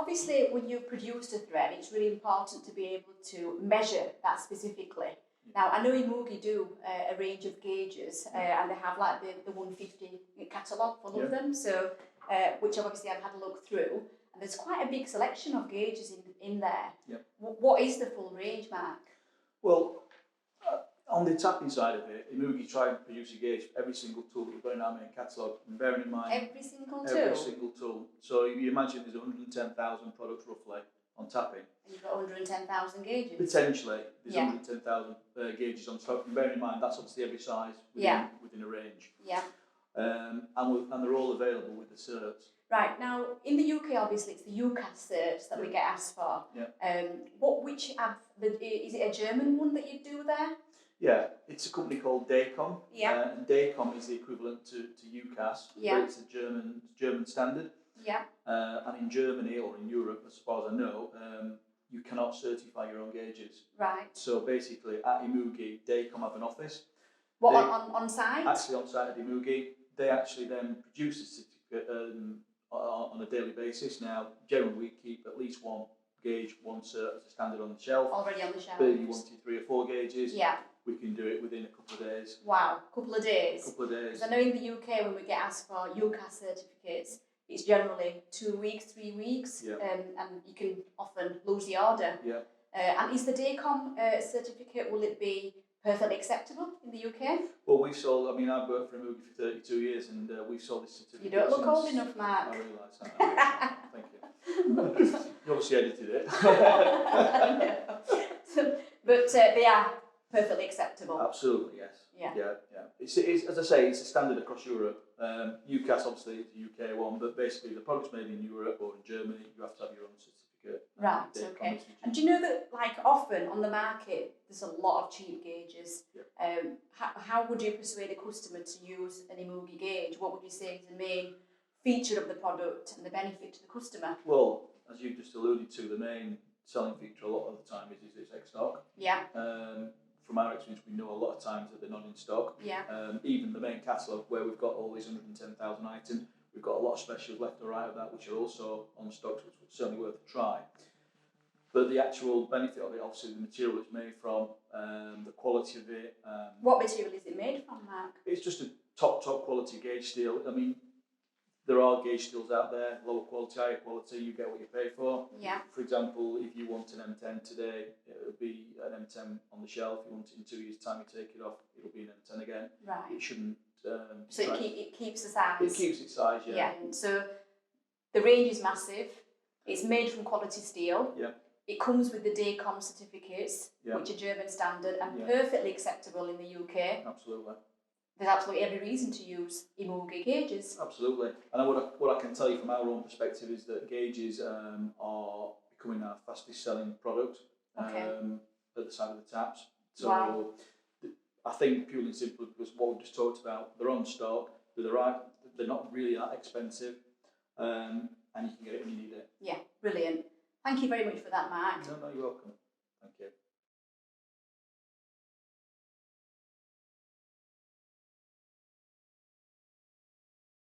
obviously, when you produce a thread, it's really important to be able to measure that specifically. Now, I know Emuge do a range of gauges, and they have like the 150 catalogue full of them, so which obviously I've had a look through, and there's quite a big selection of gauges in there. Yep. What is the full range, Mark? Well, on the tapping side of it, Emuge try and produce a gauge for every single tool that we've got in our main catalogue, and bearing in mind Every single tool? Every single tool. So you imagine there's 110,000 products roughly on tapping. And you've got 110,000 gauges? Potentially. There's 110,000 gauges on stock, and bearing in mind that's obviously every size within a range. Yeah. And they're all available with the certs. Right, now in the UK obviously it's the UCAS certs that we get asked for. Yeah. Is it a German one that you do there? Yeah, it's a company called DACOM. Yeah. And DACOM is the equivalent to UCAS. Yeah. But it's a German standard. Yeah. And in Germany or in Europe, as far as I know, you cannot certify your own gauges. Right. So basically, at Emuge, DACOM have an office. On site? Actually, on site at Emuge, they actually then produce a certificate on a daily basis. Now, generally, we keep at least one gauge, one cert as a standard on the shelf. Already on the shelf. But if you wanted 3 or 4 gauges, yeah, we can do it within a couple of days. Wow, couple of days? Couple of days. Because I know in the UK, when we get asked for UCAS certificates, it's generally 2 weeks, 3 weeks, and you can often lose the order. Yeah. And is the DACOM certificate, will it be perfectly acceptable in the UK? Well, we've sold, I've worked for Emuge for 32 years and we've sold this certificate. You don't look old enough, Mark. I realise that. Thank you. You obviously edited it. But they are perfectly acceptable. Absolutely, yes. Yeah. It's, as I say, it's a standard across Europe. UCAS obviously is a UK one, but basically the products made in Europe or in Germany, you have to have your own certificate. Right, okay. And do you know that, like, often on the market, there's a lot of cheap gauges. Yeah. How would you persuade a customer to use an Emuge gauge? What would you say is the main feature of the product and the benefit to the customer? Well, as you just alluded to, the main selling feature a lot of the time is it's ex-stock. Yeah. From our experience, we know a lot of times that they're not in stock. Yeah. Even the main catalogue, where we've got all these 110,000 items, we've got a lot of specials left and right of that, which are also on stock, which is certainly worth a try. But the actual benefit of it, obviously, the material it's made from, the quality of it. What material is it made from, Mark? It's just a top quality gauge steel. There are gauge steels out there, lower quality, higher quality, you get what you pay for. Yeah. For example, if you want an M10 today, it would be an M10 on the shelf. If you want it in 2 years' time, you take it off, it'll be an M10 again. Right. It shouldn't... so it keeps the size? It keeps its size, yeah. Yeah, so the range is massive. It's made from quality steel. Yeah. It comes with the DACOM certificates, which are German standard and perfectly acceptable in the UK. Absolutely. There's absolutely every reason to use Emuge gauges. Absolutely. And what I can tell you from our own perspective is that gauges are becoming our fastest selling product at the side of the taps. So I think purely and simply because what we've just talked about, they're on stock, they're not really that expensive, and you can get it when you need it. Yeah, brilliant. Thank you very much for that, Mark. No, you're welcome.